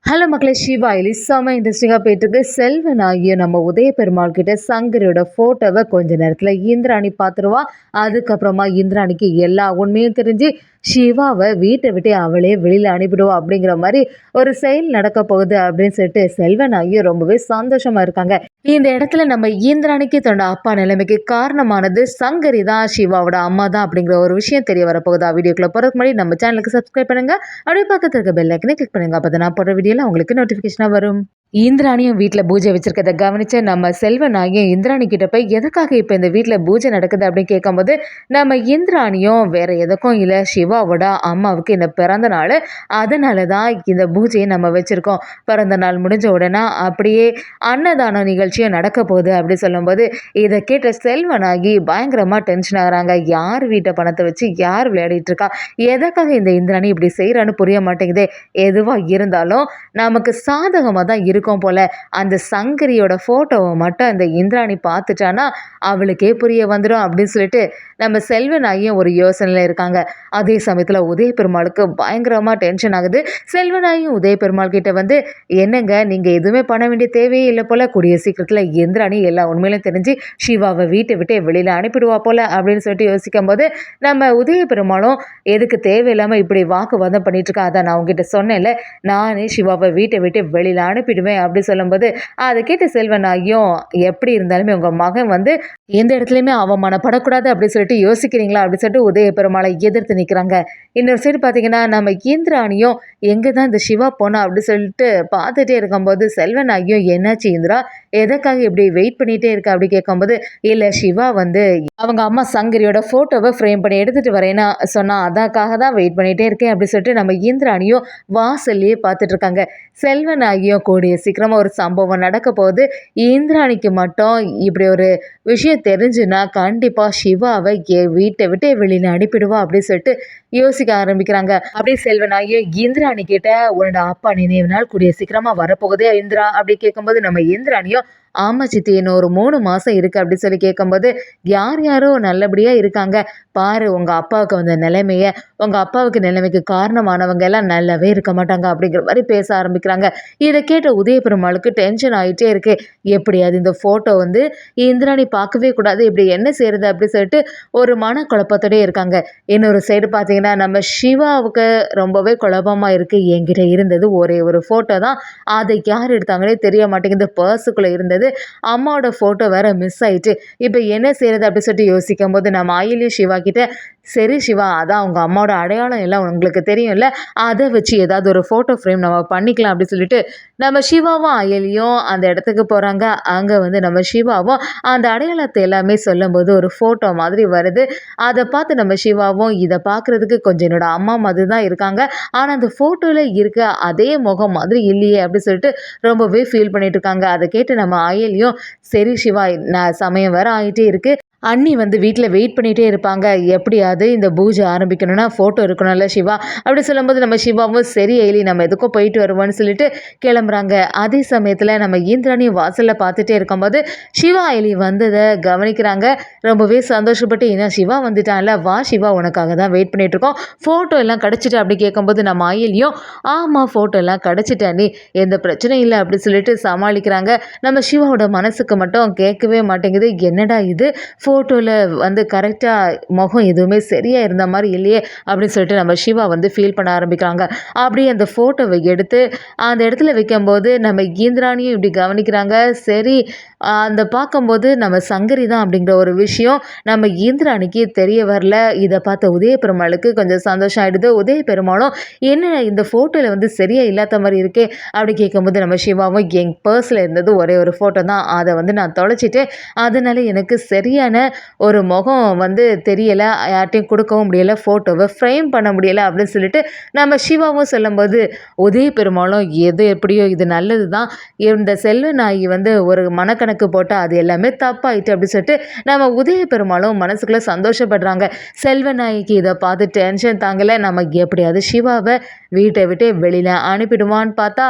Hello மக்களே, சிவா செம்ம இன்ட்ரெஸ்டிங்காக போயிட்டுருக்கு. செல்வன் ஆகிய நம்ம உதய பெருமாள் கிட்ட சங்கரியோட ஃபோட்டோவை கொஞ்ச நேரத்தில் இந்திராணி பார்த்துருவா. அதுக்கப்புறமா இந்திராணிக்கு எல்லா உண்மையும் தெரிஞ்சு சிவாவை வீட்டை விட்டு அவளே வெளியில் அனுப்பிடுவா அப்படிங்கிற மாதிரி ஒரு செயல் நடக்க போகுது அப்படின்னு சொல்லிட்டு செல்வன் ஆகியும் ரொம்பவே சந்தோஷமா இருக்காங்க. இந்த இடத்துல நம்ம இந்திராணிக்கு தன்னோட அப்பா நிலைமைக்கு காரணமானது சங்கரி தான், சிவாவோட அம்மா தான் அப்படிங்கிற ஒரு விஷயம் தெரிய வரப்போகுதா. வீடியோக்குள்ள போகிறதுக்கு முன்னாடி நம்ம சேனலுக்கு சப்ஸ்கிரைப் பண்ணுங்க, அப்படியே பக்கத்தில் இருக்க பெல் ஐக்கனை கிளிக் பண்ணுங்க. அப்போ நான் போடுற வீடியோல உங்களுக்கு நோட்டிஃபிகேஷனாக வரும். இந்திராணியும் வீட்டில் பூஜை வச்சிருக்கதை கவனிச்ச நம்ம செல்வனாகியும் இந்திராணி கிட்ட போய் எதுக்காக இப்போ இந்த வீட்டில் பூஜை நடக்குது அப்படின்னு கேட்கும்போது நம்ம இந்திராணியும் வேற எதுக்கும் இல்லை, சிவாவோட அம்மாவுக்கு இந்த பிறந்த நாள், அதனால தான் இந்த பூஜையை நம்ம வச்சிருக்கோம். பிறந்த நாள் முடிஞ்ச உடனே அப்படியே அன்னதான நிகழ்ச்சியும் நடக்க போகுது அப்படி சொல்லும்போது இதை கேட்ட செல்வனாகி பயங்கரமாக டென்ஷன் ஆகுறாங்க. யார் வீட்டை பணத்தை வச்சு யார் விளையாடிட்டு இருக்கா, எதுக்காக இந்த இந்திராணி இப்படி செய்கிறான்னு புரிய மாட்டேங்குது. எதுவாக இருந்தாலும் நமக்கு சாதகமாக தான் இருக்கும் போல. அந்த சங்கரியோட ஃபோட்டோவை மட்டும் அந்த இந்திராணி பார்த்துட்டானா அவளுக்கே புரிய வந்துடும் அப்படின்னு சொல்லிட்டு நம்ம செல்வனாகியும் ஒரு யோசனையில் இருக்காங்க. அதே சமயத்தில் உதய பெருமாளுக்கு பயங்கரமாக டென்ஷன் ஆகுது. செல்வனாகியும் உதய பெருமாள் கிட்ட வந்து, என்னங்க நீங்கள் எதுவுமே பண்ண வேண்டிய தேவையே இல்லை போல, கூடிய சீக்கிரத்தில் இந்திராணி எல்லா உண்மையிலும் தெரிஞ்சு சிவாவை வீட்டை விட்டு வெளியில் அனுப்பிடுவா போல அப்படின்னு சொல்லிட்டு யோசிக்கும் போது நம்ம உதய பெருமாளும் எதுக்கு தேவையில்லாமல் இப்படி வாக்குவாதம் பண்ணிட்டு இருக்கா, அதான் நான் உங்ககிட்ட சொன்னேன்ல, நானே சிவாவை வீட்டை விட்டு வெளியில் அனுப்பிடுவேன் அப்படி சொல்லும்போது அதை கேட்ட செல்வனாகியும், எப்படி இருந்தாலுமே உங்கள் மகன் வந்து எந்த இடத்துலையுமே அவமானப்படக்கூடாது அப்படின்னு சொல்லிட்டு யோசிக்கிறீங்களா அப்படின்னு சொல்லிட்டு உதய பெருமாளை எதிர்த்து நிற்கிறாங்க. இன்னொரு சைடு பார்த்தீங்கன்னா நம்ம இந்திராணியும் எங்கே தான் இந்த சிவா போனா அப்படின்னு சொல்லிட்டு பார்த்துட்டே இருக்கும்போது செல்வனாகியும், என்னாச்சு இந்திரா, எதற்காக இப்படி வெயிட் பண்ணிகிட்டே இருக்க அப்படி கேட்கும்போது, இல்லை சிவா வந்து அவங்க அம்மா சங்கரியோட ஃபோட்டோவை ஃப்ரேம் பண்ணி எடுத்துகிட்டு வரேன்னா சொன்னால் அதற்காக தான் வெயிட் பண்ணிகிட்டே இருக்கேன் அப்படி சொல்லிட்டு நம்ம இந்திராணியும் வாசல்லையே பார்த்துட்டு இருக்காங்க. செல்வனாகியும் கூடிய சீக்கிரமாக ஒரு சம்பவம் நடக்க போகுது. இந்திராணிக்கு மட்டும் இப்படி ஒரு விஷயம் தெரிஞ்சுன்னா கண்டிப்பாக சிவாவை வீட்டை விட்டு வெளியில் அனுப்பிடுவா அப்படின்னு சொல்லிட்டு யோசிக்க ஆரம்பிக்கிறாங்க. அப்படியே செல்வனாகியும் இந்திராணி கிட்ட, உன்னோட அப்பா நினைவு நாள் கூடிய சீக்கிரமாக வரப்போகுதே இந்திரா அப்படி கேட்கும்போது நம்ம இந்திராணியும், ஆமாம் சித்தி, இன்னும் ஒரு 3 மாதம் இருக்குது அப்படி சொல்லி கேட்கும்போது, யார் யாரோ நல்லபடியாக இருக்காங்க பாரு, உங்கள் அப்பாவுக்கு வந்த நிலைமையை, உங்கள் அப்பாவுக்கு நிலைமைக்கு காரணமானவங்க எல்லாம் நல்லாவே இருக்க மாட்டாங்க அப்படிங்கிற மாதிரி பேச ஆரம்பிக்கிறாங்க. இதை கேட்ட உதய பெருமாளுக்கு டென்ஷன் ஆகிட்டே இருக்கு. எப்படியாவது இந்த ஃபோட்டோ வந்து இந்திராணி பார்க்கவே கூடாது, இப்படி என்ன செய்யறது அப்படி சொல்லிட்டு ஒரு மனக்குழப்பத்தோடே இருக்காங்க. இன்னொரு சைடு பார்த்தீங்கன்னா நம்ம சிவாவுக்கு ரொம்பவே குழப்பமாக இருக்குது. என்கிட்ட இருந்தது ஒரே ஒரு ஃபோட்டோ தான், அதை யார் எடுத்தாங்களே தெரிய மாட்டேங்குது, பர்ஸுக்குள்ளே இருந்தது அம்மாவோட ஃபோட்டோ வேற மிஸ் ஆயிட்டு, இப்போ என்ன செய்யறது அப்படி சொல்லிட்டு யோசிக்கும் போது நம்ம ஆயிலியும் சிவா கிட்ட, சரி சிவா, அதான் அவங்க அம்மாவோட அடையாளம் எல்லாம் உங்களுக்கு தெரியும்ல, அதை வச்சு ஏதாவது ஒரு ஃபோட்டோ ஃப்ரேம் நம்ம பண்ணிக்கலாம் அப்படி சொல்லிட்டு நம்ம சிவாவும் அயலியும் அந்த இடத்துக்கு போகிறாங்க. அங்கே வந்து நம்ம சிவாவும் அந்த அடையாளத்தை எல்லாமே சொல்லும்போது ஒரு ஃபோட்டோ மாதிரி வருது. அதை பார்த்து நம்ம சிவாவும், இதை பார்க்குறதுக்கு கொஞ்சம் என்னோட அம்மா மாதிரி தான் இருக்காங்க, ஆனால் அந்த ஃபோட்டோவில் இருக்க அதே முகம் மாதிரி இல்லையே அப்படி சொல்லிட்டு ரொம்பவே ஃபீல் பண்ணிட்டு இருக்காங்க. அதை கேட்டு நம்ம அயலியும், சரி சிவா, நான் சமயம் வேறு ஆகிட்டே இருக்குது, அண்ணி வந்து வீட்டில் வெயிட் பண்ணிகிட்டே இருப்பாங்க, எப்படியாவது இந்த பூஜை ஆரம்பிக்கணும்னா ஃபோட்டோ இருக்கணும்ல சிவா அப்படி சொல்லும்போது நம்ம சிவாவும், சரி அயலி, நம்ம எதுக்கும் போயிட்டு வருவோம்னு சொல்லிட்டு கிளம்புறாங்க. அதே சமயத்தில் நம்ம இந்திராணியும் வாசலில் பார்த்துட்டே இருக்கும்போது சிவா அயலி வந்ததை கவனிக்கிறாங்க. ரொம்பவே சந்தோஷப்பட்டு, ஏன்னா சிவா வந்துட்டான்ல, வா சிவா, உனக்காக தான் வெயிட் பண்ணிட்டு இருக்கோம், ஃபோட்டோ எல்லாம் கிடச்சிட்டு அப்படி கேட்கும்போது நம்ம அயலியும், ஆமாம் ஃபோட்டோ எல்லாம் கிடச்சிட்டா நீ, எந்த பிரச்சனையும் இல்லை அப்படி சொல்லிட்டு சமாளிக்கிறாங்க. நம்ம சிவாவோட மனசுக்கு மட்டும் கேட்கவே மாட்டேங்குது, என்னடா இது, ஃபோட்டோவில் வந்து கரெக்டாக முகம் எதுவுமே சரியாக இருந்த மாதிரி இல்லையே அப்படின்னு சொல்லிட்டு நம்ம சிவா வந்து ஃபீல் பண்ண ஆரம்பிக்கிறாங்க. அப்படியே அந்த ஃபோட்டோவை எடுத்து அந்த இடத்துல வைக்கும்போது நம்ம இந்திராணியும் இப்படி கவனிக்கிறாங்க. சரி, அந்த பார்க்கும்போது நம்ம சங்கரி தான் அப்படிங்கிற ஒரு விஷயம் நம்ம இந்திராணிக்கு தெரிய வரல. இதை பார்த்த உதய பெருமாளுக்கு கொஞ்சம் சந்தோஷம் ஆகிடுது. உதய பெருமாளும், என்ன இந்த ஃபோட்டோவில் வந்து சரியாக இல்லாத மாதிரி இருக்கே அப்படி கேட்கும்போது நம்ம சிவாவும், என் பர்ஸில் இருந்தது ஒரே ஒரு ஃபோட்டோ தான், அதை வந்து நான் தொலைச்சிட்டேன், அதனால எனக்கு சரியான ஒரு முகம் வந்து தெரியலை, யார்ட்டையும் கொடுக்கவும் முடியலை, ஃபோட்டோவை ஃப்ரேம் பண்ண முடியலை அப்படின்னு சொல்லிட்டு நம்ம சிவாவும் சொல்லும்போது உதய பெருமாளும், எது எப்படியோ இது நல்லது தான், இந்த செல்வ நாயி வந்து ஒரு மனக்கணக்கு போட்டால் அது எல்லாமே தப்பாயிட்டு அப்படி சொல்லிட்டு நம்ம உதய பெருமாளும் மனசுக்குள்ளே சந்தோஷப்படுறாங்க. செல்வ நாய்க்கு இதை பார்த்து டென்ஷன் தாங்கலை, நம்ம எப்படியாவது சிவாவை வீட்டை விட்டு வெளியில் அனுப்பிடுவான்னு பார்த்தா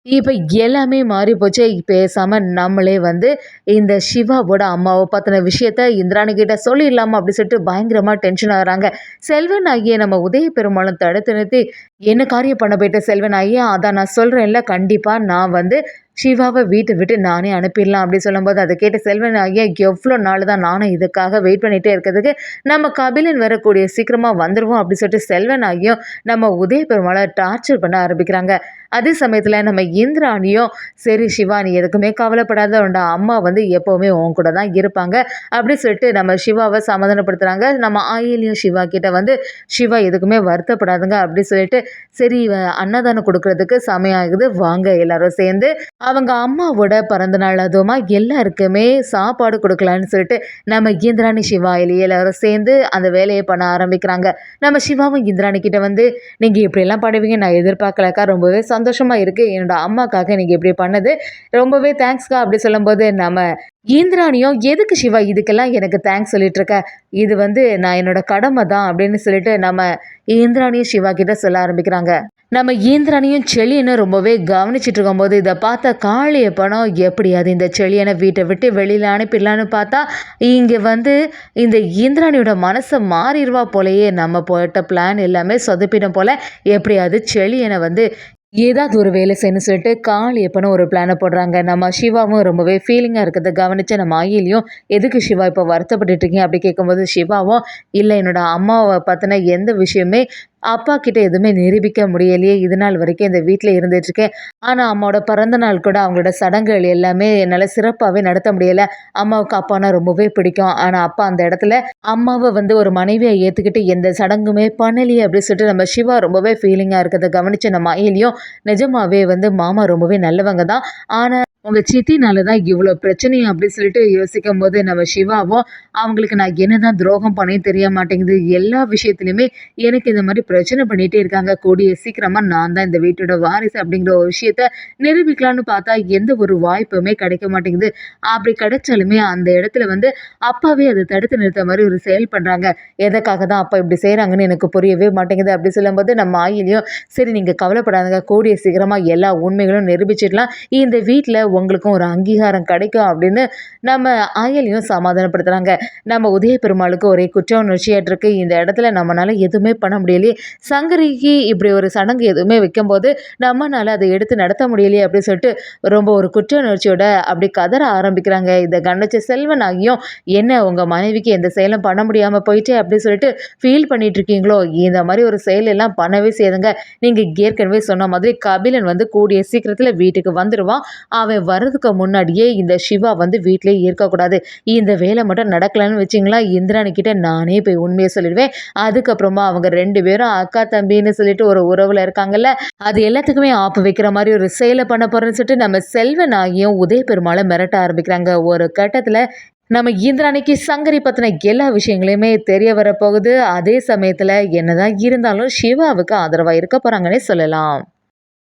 இப்ப எல்லாமே மாறி போச்சு. பேசாம நம்மளே வந்து இந்த சிவாவோட அம்மாவ பத்தின விஷயத்த இந்திராணி கிட்ட சொல்லிடலாமா அப்படி சொல்லிட்டு பயங்கரமா டென்ஷன் ஆகுறாங்க. செல்வன் ஆகிய நம்ம உதய பெருமாளும் தடுத்து நிறுத்தி, "என்ன காரியம் பண்ண போயிட்ட செல்வன் ஐயா? அதான் நான் சொல்றேன்ல, கண்டிப்பா நான் வந்து சிவாவ வீட்ட விட்டு நானே அனுப்பிடலாம்." அப்படி சொல்லும்போது, அத கேட்ட செல்வன் ஐயா, "எவ்ளோ நாள் தான் நானும் இதுக்காக வெயிட் பண்ணிட்டே இருக்கிறதுக்கு, நம்ம கபிலன் வேற கூடிய சீக்கிரமா வந்துருவோம்." அப்படி சொல்லிட்டு செல்வன் ஆகியும் நம்ம உதய பெருமாள டார்ச்சர் பண்ண ஆரம்பிக்கிறாங்க. அதே சமயத்துல நம்ம இந்திராணியும், "சரி சிவா, நீ எதுக்குமே கவலைப்படாத. உன்னோட அம்மா வந்து எப்பவுமே உன் கூட தான் இருப்பாங்க." அப்படி சொல்லிட்டு நம்ம சிவாவ சமாதானப்படுத்துறாங்க. நம்ம ஆயிலியும் சிவா கிட்ட வந்து, "சிவா எதுக்குமே வருத்தப்படாதங்க." அப்படி சொல்லிட்டு, "சரி, அன்னதானம் குடுக்குறதுக்கு சமயம் ஆகுது. வாங்க எல்லாரும் சேர்ந்து அவங்க அம்மாவோட பிறந்த நாள் அதுவுமா எல்லாருக்குமே சாப்பாடு குடுக்கலான்னு" சொல்லிட்டு நம்ம இந்திராணி, சிவா, எல்லாரும் சேர்ந்து அந்த வேலைய பண்ண ஆரம்பிக்கிறாங்க. நம்ம சிவாவும் இந்திராணி கிட்ட வந்து, "நீங்க இப்படியெல்லாம் பண்ணுவீங்கன்னு நான் எதிர்பார்க்கலக்கா. ரொம்பவே சந்தோஷமா இருக்கு. என்னோட அம்மாக்காக நீங்க இப்படி பண்ணது ரொம்பவே தேங்க்ஸ்க்கா." அப்படி சொல்லும்போது, நம்ம இந்திராணியும், "எதுக்கு சிவா இதுக்கெல்லாம் எனக்கு தேங்க்ஸ் சொல்லிட்டு இருக்க? இது வந்து நான் என்னோட கடமை தான்." அப்படின்னு சொல்லிட்டு நம்ம இந்திராணியும் சிவா கிட்ட சொல்ல ஆரம்பிக்கிறாங்க. நம்ம இந்திராணியும் செழியனும் ரொம்பவே கவனிச்சுட்டு இருக்கும்போது, இத பார்த்த காளியப்பனும், எப்படியாவது இந்த செழியன வீட்ட விட்டு வெளியில அனுப்பிடலான்னு பார்த்தா, இங்க வந்து இந்த இந்திராணியோட மனசு மாறிருவா போலயே. நம்ம போட்ட பிளான் எல்லாமே சொதப்பிடும் போல. எப்படியாவது செழியன வந்து ஏதாவது ஒரு வேலை செய்யணும்னு சொல்லிட்டு காளியப்பனும் ஒரு பிளான போடுறாங்க. நம்ம சிவாவும் ரொம்பவே ஃபீலிங்கா இருக்கிறத கவனிச்ச நம்ம அயிலியும், "எதுக்கு சிவா இப்போ வருத்தப்பட்டுட்டு இருக்கீங்க?" அப்படி கேட்கும்போது சிவாவும், "இல்ல, என்னோட அம்மாவ பத்தின எந்த விஷயமே அப்பா கிட்ட எதுவுமே நிரூபிக்க முடியலையே. இது நாள் வரைக்கும் இந்த வீட்ல இருந்துட்டுருக்கேன். ஆனா அம்மாவோட பிறந்த நாள் கூட அவங்களோட சடங்குகள் எல்லாமே என்னால சிறப்பாவே நடத்த முடியல. அம்மாவுக்கு அப்பான்னா ரொம்பவே பிடிக்கும். ஆனா அப்பா அந்த இடத்துல அம்மாவ வந்து ஒரு மனைவியா ஏத்துக்கிட்டு எந்த சடங்குமே பண்ணலையே." அப்படி சொல்லிட்டு நம்ம சிவா ரொம்பவே ஃபீலிங்கா இருக்கிறத கவனிச்ச நம்ம அயிலியும், "நிஜமாவே வந்து மாமா ரொம்பவே நல்லவங்க தான். ஆனா உங்க சித்தினால தான் இவ்ளோ பிரச்சனையா?" அப்படி சொல்லிட்டு யோசிக்கும்போது, நம்ம சிவாவும், "அவங்களுக்கு நான் என்னதான் துரோகம் பண்ணேன்னு தெரிய மாட்டேங்குது. எல்லா விஷயத்துலயுமே எனக்கு இந்த மாரி பிரச்சனை பண்ணிட்டே இருக்காங்க. கூடிய சீக்கிரமா நான் தான் இந்த வீட்டோட வாரிசு அப்படிங்கிற ஒரு விஷயத்த நிரூபிக்கலான்னு பார்த்தா, எந்த ஒரு வாய்ப்புமே கிடைக்க மாட்டேங்குது. அப்படி கிடைச்சாலுமே அந்த இடத்துல வந்து அப்பாவே அத தடுத்து நிறுத்த மாரி ஒரு செயல் பண்றாங்க. எதற்காக தான் அப்பா இப்படி செய்றாங்கன்னு எனக்கு புரியவே மாட்டேங்குது." அப்படி சொல்லும்போது நம்ம ஆயிலியும், "சரி, நீங்க கவலைப்படாதீங்க. கூடிய சீக்கிரமா எல்லா உண்மைகளும் நிரூபிச்சிடலாம். இந்த வீட்ல உங்களுக்கும் ஒரு அங்கீகாரம் கிடைக்கும்." அப்படின்னு நம்ம ஆயிலியும் சமாதானப்படுத்துறாங்க. நம்ம உதய பெருமாளுக்கு ஒரே குற்ற உணர்ச்சியாட்டு இருக்கு. இந்த இடத்துல நம்மனால எதுவுமே பண்ண முடியலையே. சங்கரிக்கு இப்படி ஒரு சடங்கு எதுவுமே வைக்கும்போது, நம்மனால அத எடுத்து நடத்த முடியலையே அப்படின்னு சொல்லிட்டு ரொம்ப ஒரு குற்ற உணர்ச்சியோட அப்படி கதற ஆரம்பிக்கிறாங்க. இத கவனிச்ச செல்வன் ஆகியும், "என்ன உங்க மனைவிக்கு எந்த செயலும் பண்ண முடியாம போயிட்டே அப்படின்னு சொல்லிட்டு ஃபீல் பண்ணிட்டு இருக்கீங்களோ? இந்த மாரி ஒரு செயல் எல்லாம் பண்ணவே செய்யாதுங்க. நீங்க ஏற்கனவே சொன்ன மாதிரி கபிலன் வந்து கூடிய சீக்கிரத்துல வீட்டுக்கு வந்துருவான். அவன் வர்றதுக்கு முன்னாடியே இந்த சிவா வந்து வீட்லயே இருக்கக்கூடாது. இந்த வேலை மட்டும் நடக்கலன்னு வச்சுங்களேன், இந்திராணி கிட்ட நானே போய் உண்மைய சொல்லிடுவேன். அதுக்கப்புறமா அவங்க 2 பேரும் அக்கா, தம்பின்னு சொல்லிட்டு ஒரு உறவுல இருக்காங்கல்ல, அது எல்லாத்துக்குமே ஆப்பு வைக்கிற மாரி ஒரு செயல பண்ண போறேன்னு சொல்லிட்டு நம்ம செல்வன் ஆகியும் உதய பெருமாள மிரட்ட ஆரம்பிக்கிறாங்க. ஒரு கட்டத்துல நம்ம இந்திராணிக்கு சங்கரி பத்தின எல்லா விஷயங்களையுமே தெரிய வரப்போகுது. அதே சமயத்துல என்னதான் இருந்தாலும் சிவாவுக்கு ஆதரவா இருக்க போறாங்கன்னே சொல்லலாம்.